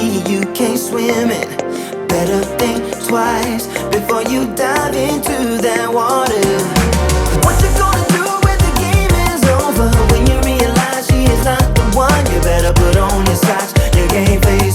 see you can't swim in. Better think twice before you dive into that water. What you gonna do when the game is over? When you realize she is not the one, you better put on your socks, your game face